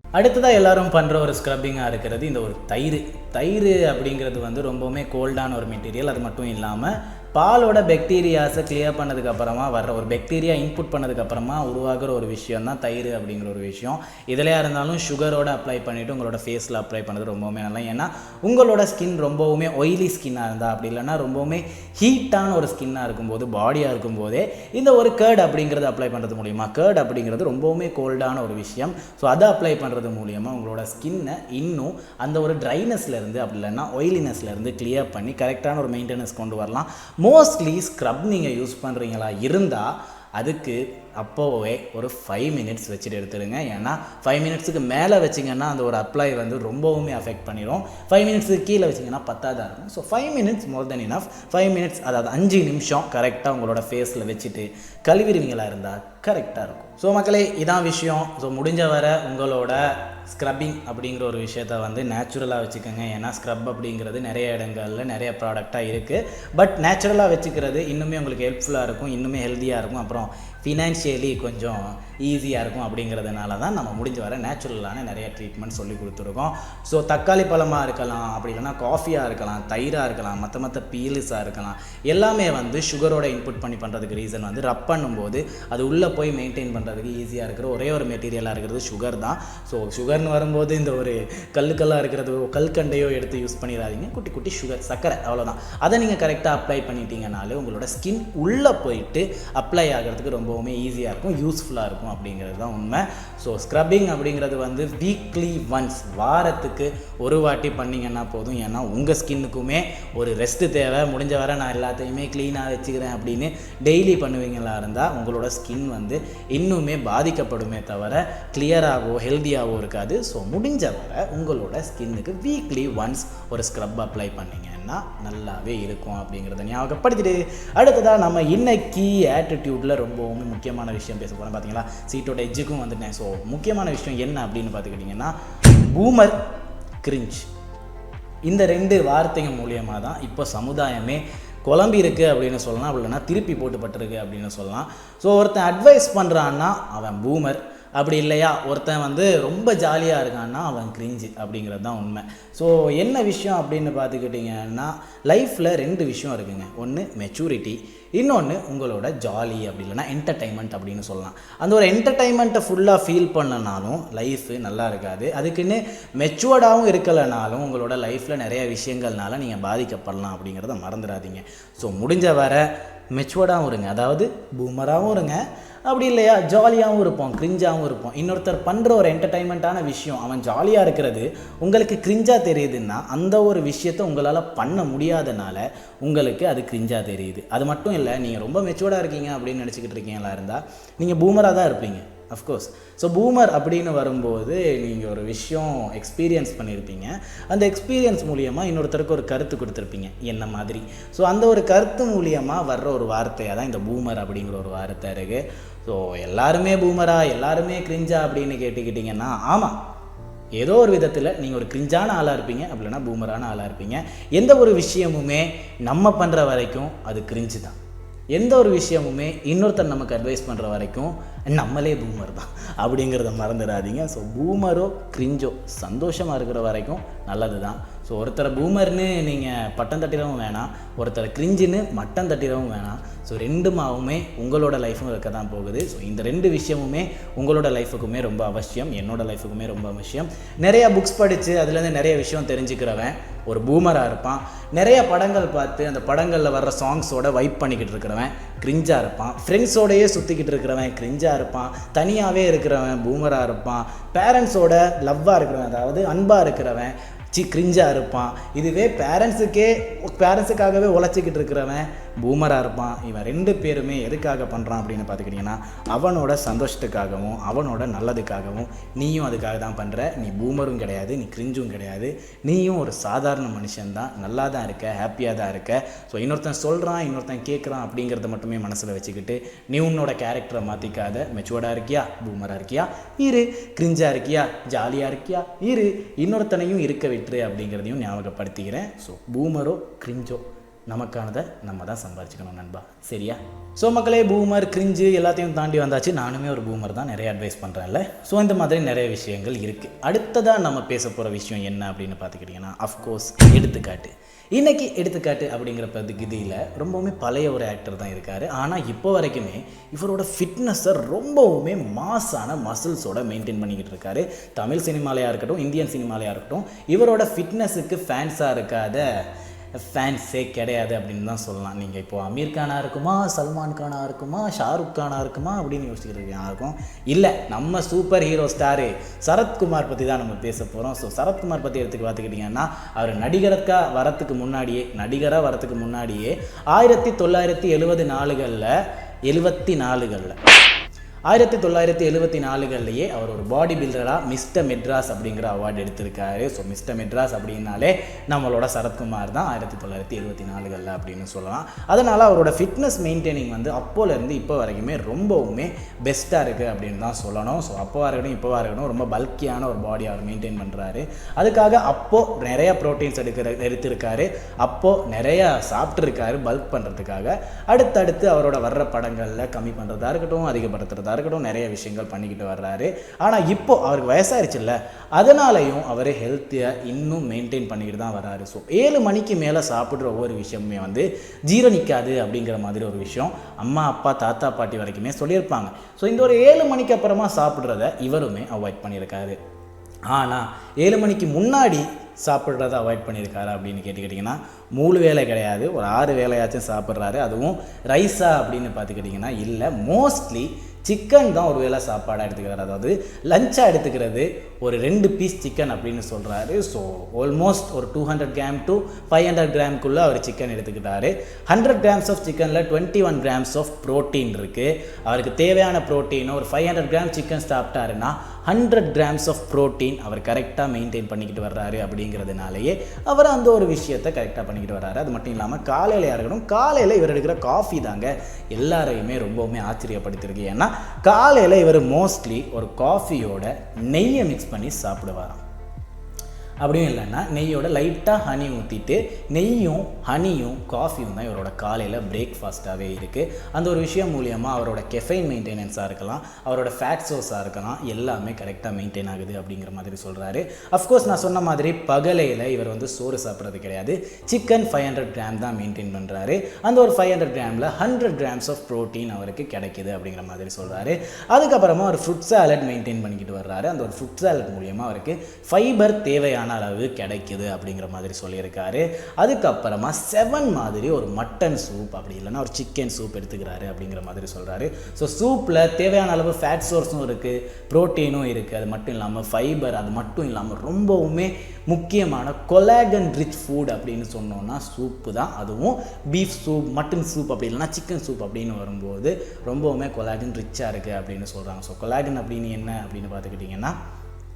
அடுத்ததாக எல்லாரும் பண்ணுற ஒரு ஸ்க்ரப்பிங்காக இருக்கிறது இந்த ஒரு தயிர் அப்படிங்கிறது வந்து ரொம்பவுமே கோல்டான ஒரு மெட்டீரியல். அது மட்டும் இல்லாமல் பாலோட பாக்டீரியாஸை கிளியர் பண்ணதுக்கப்புறமா வர்ற ஒரு பாக்டீரியா இன்புட் பண்ணதுக்கப்புறமா உருவாகிற ஒரு விஷயம் தான் தயிர் அப்படிங்கிற ஒரு விஷயம். இதிலையாக இருந்தாலும் சுகரோட அப்ளை பண்ணிவிட்டு உங்களோட ஃபேஸில் அப்ளை பண்ணது ரொம்பவுமே நல்லா. ஏன்னா உங்களோட ஸ்கின் ரொம்பவுமே ஆயிலி ஸ்கின்னாக இருந்தால் அப்படி இல்லைன்னா ரொம்பவுமே ஹீட்டான ஒரு ஸ்கின்னாக இருக்கும்போது பாடியாக இருக்கும்போதே இந்த ஒரு கர்ட் அப்படிங்கிறது அப்ளை பண்ணுறது மூலிமா, கர்ட் அப்படிங்கிறது ரொம்பவுமே கோல்டான ஒரு விஷயம். ஸோ அதை அப்ளை பண்ணுறது மூலியமாக உங்களோட ஸ்கின்னை இன்னும் அந்த ஒரு ட்ரைனஸ்லேருந்து அப்படி இல்லைன்னா ஆயிலினஸ்லேருந்து கிளியர் பண்ணி கரெக்டான ஒரு மெயின்டெனன்ஸ் கொண்டு வரலாம். மோஸ்ட்லி ஸ்க்ரப் நீங்கள் யூஸ் பண்ணுறீங்களா இருந்தால் அதுக்கு அப்போவே ஒரு 5 மினிட்ஸ் வச்சுட்டு எடுத்துடுங்க. ஏன்னா 5 மினிட்ஸுக்கு மேலே வச்சிங்கன்னா அந்த ஒரு அப்ளை வந்து ரொம்பவுமே அஃபெக்ட் பண்ணிடும். 5 மினிட்ஸுக்கு கீழே வச்சிங்கன்னா பத்தாதான் இருக்கும். ஸோ 5 மினிட்ஸ் மோர் தென் இனஃப். 5 மினிட்ஸ் அதாவது 5 நிமிஷம் கரெக்டாக உங்களோட ஃபேஸில் வச்சுட்டு கழுவிடுவீங்களா இருந்தால் கரெக்டாக இருக்கும். ஸோ மக்களே இதான் விஷயம். ஸோ முடிஞ்ச வர உங்களோட ஸ்க்ரப்பிங் அப்படிங்கிற ஒரு விஷயத்த வந்து நேச்சுரலாக வச்சுக்கோங்க. ஏன்னா ஸ்க்ரப் அப்படிங்கிறது நிறைய இடங்களில் நிறைய ப்ராடக்டாக இருக்குது. பட் நேச்சுரலாக வச்சுக்கிறது இன்னுமே உங்களுக்கு ஹெல்ப்ஃபுல்லாக இருக்கும், இன்னுமே ஹெல்த்தியாக இருக்கும், அப்புறம் ஃபினான்ஷியலி கொஞ்சம் ஈஸியாக இருக்கும். அப்படிங்கிறதுனால தான் நம்ம முடிஞ்ச வர நேச்சுரலான நிறைய ட்ரீட்மெண்ட் சொல்லி கொடுத்துருக்கோம். ஸோ தக்காளி பழமாக இருக்கலாம், அப்படி இல்லைனா காஃபியாக இருக்கலாம், தயிராக இருக்கலாம், மற்ற பீல்ஸாக இருக்கலாம், எல்லாமே வந்து சுகரோட இன்புட் பண்ணி பண்ணுறதுக்கு ரீசன் வந்து ரப் பண்ணும்போது அது உள்ளே போய் மெயின்டைன் பண்ணுறதுக்கு ஈஸியாக இருக்கிற ஒரே ஒரு மெட்டீரியலாக இருக்கிறது சுகர் தான். ஸோ சுகர்னு வரும்போது இந்த ஒரு கல்லுக்கல்லாக இருக்கிறது கல்கண்டையோ எடுத்து யூஸ் பண்ணிடாதீங்க. குட்டி குட்டி சுகர், சர்க்கரை, அவ்வளோதான். அதை நீங்கள் கரெக்டாக அப்ளை பண்ணிட்டீங்கனாலே உங்களோட ஸ்கின் உள்ளே போயிட்டு அப்ளை ஆகிறதுக்கு ரொம்பவுமே ஈஸியாக இருக்கும், யூஸ்ஃபுல்லாக இருக்கும் அப்படிங்கிறது தான் உண்மை. ஸோ ஸ்க்ரப்பிங் அப்படிங்கிறது வந்து வீக்லி ஒன்ஸ், வாரத்துக்கு ஒரு வாட்டி பண்ணிங்கன்னா போதும். ஏன்னா உங்கள் ஸ்கின்னுக்குமே ஒரு ரெஸ்ட்டு தேவை. முடிஞ்ச வரை நான் எல்லாத்தையுமே க்ளீனாக வச்சுக்கிறேன் அப்படின்னு டெய்லி பண்ணுவீங்களா இருந்தால் உங்களோட ஸ்கின் வந்து இன்னுமே பாதிக்கப்படுமே தவிர கிளியராகவோ ஹெல்த்தியாகவோ இருக்காது. ஸோ முடிஞ்ச வரை உங்களோட ஸ்கின்னுக்கு வீக்லி ஒன்ஸ் ஒரு ஸ்க்ரப் அப்ளை பண்ணிங்கன்னா நல்லாவே இருக்கும் அப்படிங்கிறத ஞாபகப்படுத்திட்டு அடுத்ததாக நம்ம இன்னைக்கு ஆட்டிடியூடில் ரொம்பவும் முக்கியமான விஷயம் பேச போகிறோம். பார்த்தீங்களா, சீட்டோட எஜ்ஜுக்கும் வந்துட்டேன். ஸோ முக்கியமான விஷயம் என்ன அப்படின்னு பார்த்துக்கிட்டிங்கன்னா பூமர், கிரிஞ்ச், இந்த 2 வார்த்தைகள் மூலியமாக தான் இப்போ சமுதாயமே குழம்பி இருக்குது அப்படின்னு சொல்லலாம், அப்படி இல்லைனா திருப்பி போட்டுப்பட்டிருக்கு அப்படின்னு சொல்லலாம். ஸோ ஒருத்தன் அட்வைஸ் பண்ணுறான்னா அவன் பூமர், அப்படி இல்லையா ஒருத்தன் வந்து ரொம்ப ஜாலியாக இருக்கான்னா அவன் கிரிஞ்சு அப்படிங்கிறது தான் உண்மை. ஸோ என்ன விஷயம் அப்படின்னு பார்த்துக்கிட்டிங்கன்னா லைஃப்பில் 2 விஷயம் இருக்குங்க. ஒன்று மெச்சூரிட்டி, இன்னொன்று உங்களோட ஜாலி அப்படி இல்லைனா என்டர்டைன்மெண்ட் அப்படின்னு சொல்லலாம். அந்த ஒரு என்டர்டைன்மெண்ட்டை ஃபுல்லாக ஃபீல் பண்ணனாலும் லைஃபு நல்லா இருக்காது. அதுக்குன்னு மெச்சூர்டாகவும் இருக்கலைனாலும் உங்களோட லைஃப்பில் நிறைய விஷயங்கள்னால நீங்கள் பாதிக்கப்படலாம் அப்படிங்கிறத மறந்துடாதீங்க. ஸோ முடிஞ்ச வர மெச்சூர்டாகவும் இருங்க, அதாவது பூமராகவும் இருங்க, அப்படி இல்லையா ஜாலியாகவும் இருப்போம், கிரிஞ்சாகவும் இருப்போம். இன்னொருத்தர் பண்ணுற ஒரு என்டர்டைன்மெண்ட்டான விஷயம் அவன் ஜாலியாக இருக்கிறது உங்களுக்கு கிரிஞ்சாக தெரியுதுன்னா அந்த ஒரு விஷயத்தை உங்களால் பண்ண முடியாதனால உங்களுக்கு அது கிரிஞ்சாக தெரியுது. அது மட்டும் இல்லை, நீங்கள் ரொம்ப மெச்சூர்டாக இருக்கீங்க அப்படின்னு நினச்சிக்கிட்டு இருக்கீங்களா இருந்தால் நீங்கள் பூமராக தான் இருப்பீங்க அஃப்கோர்ஸ். ஸோ பூமர் அப்படின்னு வரும்போது நீங்கள் ஒரு விஷயம் எக்ஸ்பீரியன்ஸ் பண்ணியிருப்பீங்க. அந்த எக்ஸ்பீரியன்ஸ் மூலியமாக இன்னொருத்தருக்கு ஒரு கருத்து கொடுத்துருப்பீங்க என்ன மாதிரி. ஸோ அந்த ஒரு கருத்து மூலியமாக வர்ற ஒரு வார்த்தையாக தான் இந்த பூமர் அப்படிங்கிற ஒரு வார்த்தை இருக்குது. ஸோ எல்லாருமே பூமரா, எல்லாருமே கிரிஞ்சா அப்படின்னு கேட்டுக்கிட்டிங்கன்னா ஆமாம், ஏதோ ஒரு விதத்தில் நீங்கள் ஒரு கிரிஞ்சான ஆளாக இருப்பீங்க, அப்படின்னா பூமரான ஆளாக இருப்பீங்க. எந்த ஒரு விஷயமுமே நம்ம பண்ணுற வரைக்கும் அது கிரிஞ்சு தான். எந்த ஒரு விஷயமுமே இன்னொருத்தர் நமக்கு அட்வைஸ் பண்ணுற வரைக்கும் நம்மளே பூமர் தான் அப்படிங்கிறத மறந்துடாதீங்க. ஸோ பூமரோ கிரிஞ்சோ சந்தோஷமாக இருக்கிற வரைக்கும் நல்லது தான். ஸோ ஒருத்தரை பூமர்னு நீங்கள் பட்டம் தட்டிடவும் வேணாம், ஒருத்தரை கிரிஞ்சுன்னு மட்டம் தட்டிடவும் வேணாம். ஸோ 2மாவுமே உங்களோட லைஃப்பும் இருக்க தான் போகுது. ஸோ இந்த 2 விஷயமுமே உங்களோட லைஃபுக்குமே ரொம்ப அவசியம், என்னோடய லைஃபுக்குமே ரொம்ப அவசியம். நிறையா புக்ஸ் படித்து அதுலேருந்து நிறைய விஷயம் தெரிஞ்சுக்கிறவன் ஒரு பூமராக இருப்பான். நிறைய படங்கள் பார்த்து அந்த படங்களில் வர்ற சாங்ஸோட வைப் பண்ணிக்கிட்டு இருக்கிறவன் கிரிஞ்சாக இருப்பான். ஃப்ரெண்ட்ஸோடையே சுற்றிக்கிட்டு இருக்கிறவன் கிரிஞ்சாக இருப்பான். தனியாகவே இருக்கிறவன் பூமராக இருப்பான். பேரண்ட்ஸோட லவ்வாக இருக்கிறவன், அதாவது அன்பாக இருக்கிறவன், கிரிஞ்சாக இருப்பான். இதுவே பேரண்ட்ஸுக்காகவே உழைச்சிக்கிட்டு இருக்கிறவன் பூமராக இருப்பான். இவன் 2 பேருமே எதுக்காக பண்ணுறான் அப்படின்னு பார்த்துக்கிட்டிங்கன்னா அவனோட சந்தோஷத்துக்காகவும் அவனோட நல்லதுக்காகவும். நீயும் அதுக்காக தான் பண்ணுற. நீ பூமரும் கிடையாது, நீ கிரிஞ்சும் கிடையாது, நீயும் ஒரு சாதாரண மனுஷன்தான், நல்லா தான் இருக்க, ஹாப்பியாக தான் இருக்க. ஸோ இன்னொருத்தன் சொல்கிறான், இன்னொருத்தன் கேட்குறான் அப்படிங்கிறத மட்டுமே மனசில் வச்சுக்கிட்டு நீ உன்னோட கேரக்டரை மாற்றிக்காத. மெச்சுவர்டாக இருக்கியா, பூமராக இருக்கியா இரு, கிரிஞ்சாக இருக்கியா, ஜாலியாக இருக்கியா இரு, இன்னொருத்தனையும் இருக்க விட்டுரு அப்படிங்கிறதையும் ஞாபகப்படுத்திக்கிறேன். ஸோ பூமரோ கிரிஞ்சோ நமக்கானதை நம்ம தான் சம்பாதிச்சுக்கணும் நண்பா, சரியா? ஸோ மக்களே, பூமர் கிரிஞ்சு எல்லாத்தையும் தாண்டி வந்தாச்சு. நானுமே ஒரு பூமர் தான், நிறைய அட்வைஸ் பண்ணுறேன்ல. ஸோ இந்த மாதிரி நிறைய விஷயங்கள் இருக்குது. அடுத்ததாக நம்ம பேச போகிற விஷயம் என்ன அப்படின்னு பார்த்துக்கிட்டிங்கன்னா அஃப்கோர்ஸ் எடுத்துக்காட்டு. இன்றைக்கி எடுத்துக்காட்டு அப்படிங்கிற பகுதியில் ரொம்பவுமே பழைய ஒரு ஆக்டர் தான் இருக்கார். ஆனால் இப்போ வரைக்குமே இவரோட ஃபிட்னஸை ரொம்பவுமே மாஸான மசில்ஸோட மெயின்டைன் பண்ணிக்கிட்டு இருக்காரு. தமிழ் சினிமாலையாக இருக்கட்டும், இந்தியன் சினிமாலையாக இருக்கட்டும், இவரோட ஃபிட்னஸுக்கு ஃபேன்ஸாக இருக்காத ஃபேன்ஸே கிடையாது அப்படின்னு தான் சொல்லலாம். நீங்கள் இப்போது அமீர் கானாக இருக்குமா, சல்மான் கானாக இருக்குமா, ஷாருக் கானாக இருக்குமா அப்படின்னு யோசிக்கிறது யாருக்கும் இல்லை. நம்ம சூப்பர் ஹீரோ ஸ்டாரு சரத்குமார் பற்றி தான் நம்ம பேச போகிறோம். ஸோ சரத்குமார் பற்றி பார்த்துக்கிட்டிங்கன்னா அவர் நடிகராக வரத்துக்கு முன்னாடியே 1974 அவர் ஒரு பாடி பில்டராக மிஸ்டர் மெட்ராஸ் அப்படிங்கிற அவார்டு எடுத்திருக்காரு. ஸோ மிஸ்டர் மெட்ராஸ் அப்படின்னாலே நம்மளோட சரத்குமார் தான் 1974 அப்படின்னு சொல்லலாம். அதனால் அவரோட ஃபிட்னஸ் மெயின்டைனிங் வந்து அப்போலேருந்து இப்போ வரைக்குமே ரொம்பவுமே பெஸ்ட்டாக இருக்குது அப்படின்னு தான் சொல்லணும். ஸோ அப்போவாக இருக்கட்டும் ரொம்ப பல்கியான ஒரு பாடி அவர் மெயின்டைன் பண்ணுறாரு. அதுக்காக அப்போது நிறைய ப்ரோட்டீன்ஸ் எடுத்திருக்காரு, அப்போது நிறையா சாப்பிட்ருக்காரு பல்க் பண்ணுறதுக்காக. அடுத்தடுத்து அவரோட வர்ற படங்களில் கம்மி பண்ணுறதா இருக்கட்டும், அதிகப்படுத்துறதா இருக்கட்டும், நிறைய விஷயங்கள் பண்ணிக்கிட்டு வர்றாரு. ஆனால் இப்போ அவருக்கு வயசாயிருச்சுல்ல, அதனாலையும் அவர் ஹெல்த்தியாக இன்னும் மெயின்டைன் பண்ணிக்கிட்டு தான் வர்றாரு. ஸோ 7 மணிக்கு மேலே சாப்பிட்ற ஒவ்வொரு விஷயமே வந்து ஜீரணிக்காது அப்படிங்கிற மாதிரி ஒரு விஷயம் அம்மா அப்பா தாத்தா பாட்டி வரைக்குமே சொல்லியிருப்பாங்க. ஸோ இந்த ஒரு 7 மணிக்கு அப்புறமா சாப்பிட்றத இவருமே அவாய்ட் பண்ணியிருக்காரு. ஆனால் 7 மணிக்கு முன்னாடி சாப்பிட்றத அவாய்ட் பண்ணியிருக்காரு அப்படின்னு கேட்டுக்கிட்டிங்கன்னா 3 வேளை கிடையாது, ஒரு 6 வேளையாச்சும் சாப்பிட்றாரு. அதுவும் ரைஸா அப்படின்னு பார்த்துக்கிட்டிங்கன்னா இல்லை, மோஸ்ட்லி சிக்கன் தான் ஒரு வேளை சாப்பாடாக எடுத்துக்கிறாரு. அதாவது லஞ்சாக எடுத்துக்கிறது ஒரு 2 பீஸ் சிக்கன் அப்படின்னு சொல்கிறாரு. ஸோ ஆல்மோஸ்ட் ஒரு 200 கிராம் டு 500 கிராம்குள்ளே அவர் சிக்கன் எடுத்துக்கிட்டாரு. 100 கிராம்ஸ் ஆஃப் சிக்கனில் 21 கிராம்ஸ் ஆஃப் ப்ரோட்டீன் இருக்குது. அவருக்கு தேவையான ப்ரோட்டீன் ஒரு 500 கிராம் சிக்கன் சாப்பிட்டாருன்னா 100 கிராம்ஸ் ஆஃப் ப்ரோட்டீன் அவர் கரெக்டாக மெயின்டைன் பண்ணிக்கிட்டு வர்றாரு. அப்படிங்கிறதுனாலேயே அவர் அந்த ஒரு விஷயத்தை கரெக்டாக பண்ணிக்கிட்டு வர்றாரு. அது மட்டும் இல்லாமல் காலையில் இருக்கணும், காலையில் இவர் எடுக்கிற காஃபி தாங்க எல்லாரையுமே ரொம்பவுமே ஆச்சரியப்படுத்திருக்கு. ஏன்னா காலையில் இவர் மோஸ்ட்லி ஒரு காஃபியோட நெய்யை மிக்ஸ் பண்ணி சாப்பிடுவாராம். அப்படியும் இல்லைன்னா நெய்யோட லைட்டாக ஹனி ஊற்றிட்டு நெய்யும் ஹனியும் காஃபியும் தான் இவரோட காலையில் பிரேக்ஃபாஸ்ட்டாகவே இருக்குது. அந்த ஒரு விஷயம் மூலியமாக அவரோட கெஃபைன் மெயின்டெனன்ஸாக இருக்கலாம், அவரோட ஃபேட் சோர்ஸாக இருக்கலாம், எல்லாமே கரெக்டாக மெயின்டைன் ஆகுது அப்படிங்கிற மாதிரி சொல்கிறாரு. அஃப்கோர்ஸ் நான் சொன்ன மாதிரி பகலையில் இவர் வந்து சோறு சாப்பிட்றது கிடையாது, சிக்கன் 500 கிராம் தான் மெயின்டைன் பண்ணுறாரு. அந்த ஒரு 500 கிராமில் 100 கிராம்ஸ் ஆஃப் ப்ரோட்டீன் அவருக்கு கிடைக்குது அப்படிங்கிற மாதிரி சொல்கிறாரு. அதுக்கப்புறமா ஒரு ஃப்ரூட் சாலட் மெயின்டைன் பண்ணிக்கிட்டு வர்றாரு. அந்த ஒரு ஃப்ரூட் சாலட் மூலியமாக அவருக்கு ஃபைபர் தேவையான அளவு கிடைக்குது அப்படிங்கிற மாதிரி சொல்லியிருக்காரு. அதுக்கப்புறமா 7 மாதிரி ஒரு மட்டன் சூப் அப்படி இல்லைன்னா ஒரு சிக்கன் சூப் எடுத்துக்கிறாரு அப்படிங்கிற மாதிரி சொல்கிறாரு. ஸோ சூப்பில் தேவையான அளவு ஃபேட் சோர்ஸும் இருக்குது, ப்ரோட்டீனும் இருக்குது, அது மட்டும் இல்லாமல் ஃபைபர், அது மட்டும் இல்லாமல் ரொம்பவுமே முக்கியமான கொலாகன் ரிச் ஃபுட் அப்படின்னு சொன்னோன்னா சூப்பு தான். அதுவும் பீஃப் சூப், மட்டன் சூப் அப்படி இல்லைன்னா சிக்கன் சூப் அப்படின்னு வரும்போது ரொம்பவுமே கொலாகன் ரிச்சாக இருக்குது அப்படின்னு சொல்கிறாங்க. ஸோ கொலாகன் அப்படின்னு என்ன அப்படின்னு பார்த்துக்கிட்டிங்கன்னா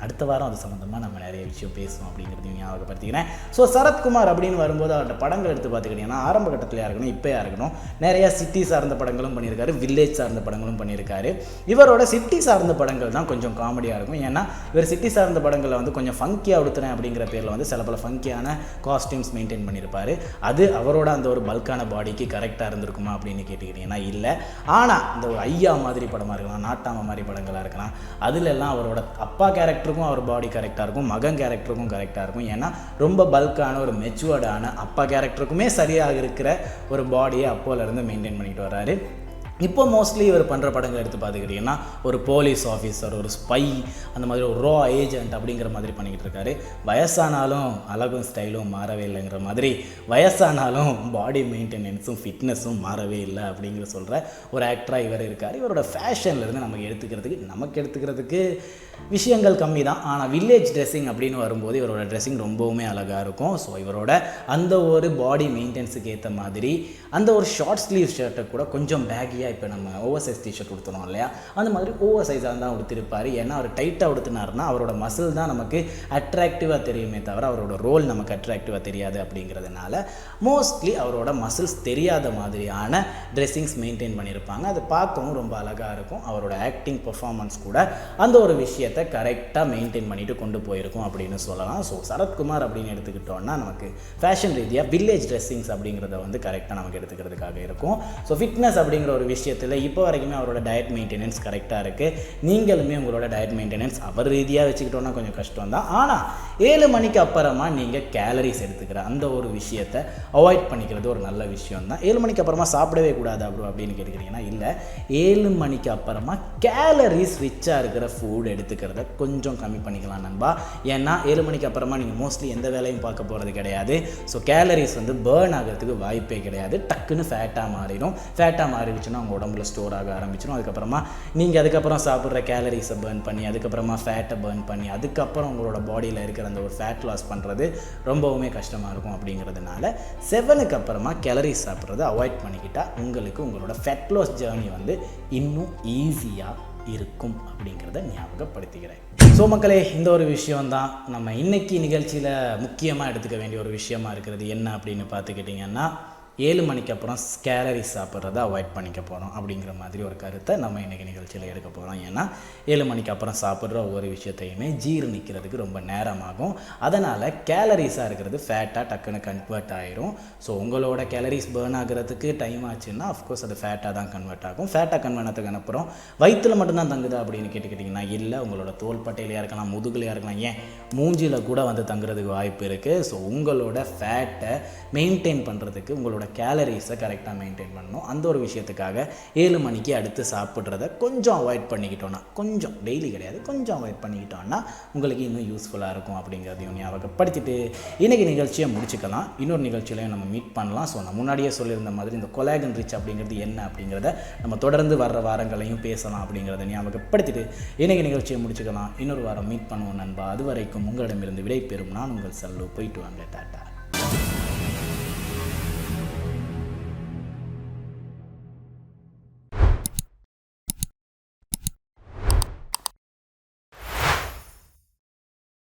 அடுத்த வாரம் அது சம்மந்தமாக நம்ம நிறைய விஷயம் பேசுவோம் அப்படிங்கிறதையும் ஞாபகப்படுத்திக்கிறேன். ஸோ சரத்குமார் அப்படின்னு வரும்போது அவரோட படங்கள் எடுத்து பார்த்துக்கிட்டிங்கன்னா ஆரம்ப கட்டத்திலையாக இருக்கணும், இப்போயா இருக்கணும், நிறையா சிட்டி சார்ந்த படங்களும் பண்ணியிருக்காரு, வில்லேஜ் சார்ந்த படங்களும் பண்ணியிருக்காரு. இவரோட சிட்டி சார்ந்த படங்கள் தான் கொஞ்சம் காமெடியாக இருக்கும். ஏன்னா இவர் சிட்டி சார்ந்த படங்களில் வந்து கொஞ்சம் ஃபங்கியாக உடுத்துறேன் அப்படிங்கிற பேரில் வந்து சில பல ஃபங்கியான காஸ்டியூம்ஸ் மெயின்டைன் பண்ணியிருப்பார். அது அவரோட அந்த ஒரு பல்கான பாடிக்கு கரெக்டாக இருந்திருக்குமா அப்படின்னு கேட்டுக்கிட்டிங்கன்னா இல்லை. ஆனால் இந்த ஒரு ஐயா மாதிரி படமாக இருக்கலாம், நாட்டாம மாதிரி படங்களாக இருக்கலாம், அதுலெல்லாம் அவரோட அப்பா கேரக்டர் அவர் பாடி கரெக்டாக இருக்கும், மகன் கேரக்டருக்கும் கரெக்டாக இருக்கும். ஏன்னா ரொம்ப பல்கான ஒரு மெச்சுவர்டான அப்பா கேரக்டருக்குமே சரியாக இருக்கிற ஒரு பாடியை அப்போலேருந்து மெயின்டைன் பண்ணிட்டு வர்றாரு. இப்போ மோஸ்ட்லி இவர் பண்ணுற படங்கள் எடுத்து பார்த்துக்கிட்டிங்கன்னா ஒரு போலீஸ் ஆஃபீஸர், ஒரு ஸ்பை, அந்த மாதிரி ஒரு ரா ஏஜென்ட் அப்படிங்கிற மாதிரி பண்ணிக்கிட்டு இருக்காரு. வயசானாலும் அழகும் ஸ்டைலும் மாறவே இல்லைங்கிற மாதிரி வயசானாலும் பாடி மெயின்டெனன்ஸும் ஃபிட்னஸும் மாறவே இல்லை அப்படிங்கிற சொல்கிற ஒரு ஆக்டராக இவர் இருக்கார். இவரோட ஃபேஷன்லேருந்து நமக்கு எடுத்துக்கிறதுக்கு விஷயங்கள் கம்மி தான். ஆனால் வில்லேஜ் ட்ரெஸ்ஸிங் அப்படின்னு வரும்போது இவரோட ட்ரெஸ்ஸிங் ரொம்பவுமே அழகாக இருக்கும். ஸோ இவரோட அந்த ஒரு பாடி மெயின்டெனன்ஸுக்கு ஏற்ற மாதிரி அந்த ஒரு ஷார்ட் ஸ்லீவ் ஷர்ட்டை கூட கொஞ்சம் பேக்கியாக இப்போ நம்ம ஓவர் சைஸ் டிஷர்ட் கொடுத்துனோம் இல்லையா, அந்த மாதிரி ஓவர் சைஸாக தான் உடுத்திருப்பார். ஏன்னா அவர் டைட்டாக உடுத்தினார்னா அவரோட மசில் தான் நமக்கு அட்ராக்டிவாக தெரியுமே தவிர அவரோட ரோல் நமக்கு அட்ராக்டிவாக தெரியாது. அப்படிங்கிறதுனால மோஸ்ட்லி அவரோட மசில்ஸ் தெரியாத மாதிரியான ட்ரெஸ்ஸிங்ஸ் மெயின்டைன் பண்ணியிருப்பாங்க. அது பார்க்கவும் ரொம்ப அழகாக இருக்கும். அவரோட ஆக்டிங் பெர்ஃபார்மன்ஸ் கூட அந்த ஒரு விஷயத்தை கரெக்டாக மெயின்டைன் பண்ணிட்டு கொண்டு போயிருக்கும் அப்படின்னு சொல்லலாம். ஸோ சரத்குமார் அப்படின்னு எடுத்துக்கிட்டோன்னா நமக்கு ஃபேஷன் ரீதியாக வில்லேஜ் ட்ரெஸ்ஸிங்ஸ் அப்படிங்கிறத வந்து கரெக்டாக நமக்கு எடுத்துக்கிறதுக்காக இருக்கும். ஸோ ஃபிட்னஸ் அப்படிங்கிற ஒரு விஷயத்தில் இப்போ வரைக்குமே அவரோட டயட் மெயின்டெனன்ஸ் கரெக்டாக இருக்குது. நீங்களுமே உங்களோட டயட் மெயின்டெனன்ஸ் அவர் ரீதியாக வச்சுக்கிட்டோன்னா கொஞ்சம் கஷ்டம் தான். ஆனால் 7 மணிக்கு அப்புறமா நீங்கள் கேலரிஸ் எடுத்துக்கிற அந்த ஒரு விஷயத்தை அவாய்ட் பண்ணிக்கிறது ஒரு நல்ல விஷயம் தான். 7 மணிக்கு அப்புறமா சாப்பிடவே கூடாது அப்படின்னு கேட்டுக்கிறீங்கன்னா இல்லை, 7 மணிக்கு அப்புறமா கேலரிஸ் ரிச்சாக இருக்கிற ஃபுட் எடுத்துக்கிறத கொஞ்சம் கம்மி பண்ணிக்கலாம் நண்பா. ஏன்னா 7 மணிக்கு அப்புறமா நீங்கள் மோஸ்ட்லி எந்த வேலையும் பார்க்க போகிறது கிடையாது. ஸோ கேலரிஸ் வந்து பேர்ன் ஆகிறதுக்கு வாய்ப்பே கிடையாது. டக்குன்னு ஃபேட்டாக மாறிடும். ஃபேட்டாக மாறிடுச்சுன்னா உங்கள் உடம்புல ஸ்டோர் ஆக ஆரம்பிச்சிடும். அதுக்கப்புறமா நீங்கள் அதுக்கப்புறம் சாப்பிட்ற கேலரிஸை பேர்ன் பண்ணி அதுக்கப்புறமா ஃபேட்டை பேர்ன் பண்ணி அதுக்கப்புறம் உங்களோட பாடியில் இருக்கிற அந்த ஒரு ஃபேட் லாஸ் பண்ணுறது ரொம்பவுமே கஷ்டமாக இருக்கும். அப்படிங்கிறதுனால 7க்கு அப்புறமா கேலரிஸ் சாப்பிட்றத அவாய்ட் பண்ணிக்கிட்டால் உங்களுக்கு உங்களோட ஃபேட் லாஸ் ஜேர்னி வந்து இன்னும் ஈஸியாக இருக்கும் அப்படிங்கிறத ஞாபகப்படுத்திக்கிறேன். ஸோ மக்களே, இந்த ஒரு விஷயம்தான் நம்ம இன்றைக்கி நிகழ்ச்சியில் முக்கியமாக எடுத்துக்க வேண்டிய ஒரு விஷயமா இருக்கிறது. என்ன அப்படின்னு பார்த்துக்கிட்டிங்கன்னா 7 மணிக்கு அப்புறம் கேலரிஸ் சாப்பிட்றத அவாய்ட் பண்ணிக்க போகிறோம் அப்படிங்கிற மாதிரி ஒரு கருத்தை நம்ம இன்றைக்கி நிகழ்ச்சியில் எடுக்க போகிறோம். ஏன்னா 7 மணிக்கு அப்புறம் சாப்பிட்ற ஒவ்வொரு விஷயத்தையுமே ஜீரணிக்கிறதுக்கு ரொம்ப நேரமாகும். அதனால் கேலரிஸாக இருக்கிறது ஃபேட்டாக டக்குன்னு கன்வெர்ட் ஆகிரும். ஸோ உங்களோட கேலரிஸ் பேர்ன் ஆகிறதுக்கு டைம் ஆச்சுன்னா அஃப்கோர்ஸ் அது ஃபேட்டாக தான் கன்வெர்ட் ஆகும். ஃபேட்டாக கன்வெர்ட் ஆனதுக்கு அப்புறம் வயிற்றில் மட்டும்தான் தங்குதா அப்படின்னு கேட்டுக்கிட்டிங்கன்னா இல்லை, உங்களோட தோள்பட்டையிலையாக இருக்கலாம், முதுகுலையாக இருக்கலாம், ஏன் மூஞ்சியில் கூட வந்து தங்குறதுக்கு வாய்ப்பு இருக்குது. ஸோ உங்களோட ஃபேட்டை மெயின்டைன் பண்ணுறதுக்கு உங்களோட கேலரிஸை கரெக்டாக மெயின்டைன் பண்ணணும். அந்த ஒரு விஷயத்துக்காக 7 மணிக்கு அடுத்து சாப்பிட்றத கொஞ்சம் அவாய்ட் பண்ணிக்கிட்டோன்னா, கொஞ்சம் டெய்லி கிடையாது, கொஞ்சம் அவாய்ட் பண்ணிக்கிட்டோன்னா உங்களுக்கு இன்னும் யூஸ்ஃபுல்லாக இருக்கும் அப்படிங்கிறதையும் ஞாபகப்படுத்திட்டு இன்றைக்கி நிகழ்ச்சியை முடிச்சுக்கலாம். இன்னொரு நிகழ்ச்சியிலையும் நம்ம மீட் பண்ணலாம். ஸோ நான் முன்னாடியே சொல்லியிருந்த மாதிரி இந்த கொலாகன் ரிச் அப்படிங்கிறது என்ன அப்படிங்கிறத நம்ம தொடர்ந்து வர்ற வாரங்களையும் பேசலாம் அப்படிங்கிறத ஞாபகப்படுத்திட்டு இன்றைக்கி நிகழ்ச்சியை முடிச்சுக்கலாம். இன்னொரு வாரம் மீட் பண்ணுவோம் நண்பா. அது வரைக்கும் உங்களிடமிருந்து விடை பெறும் நான் உங்கள் செல்லு. போயிட்டு வாங்க. டாட்டா.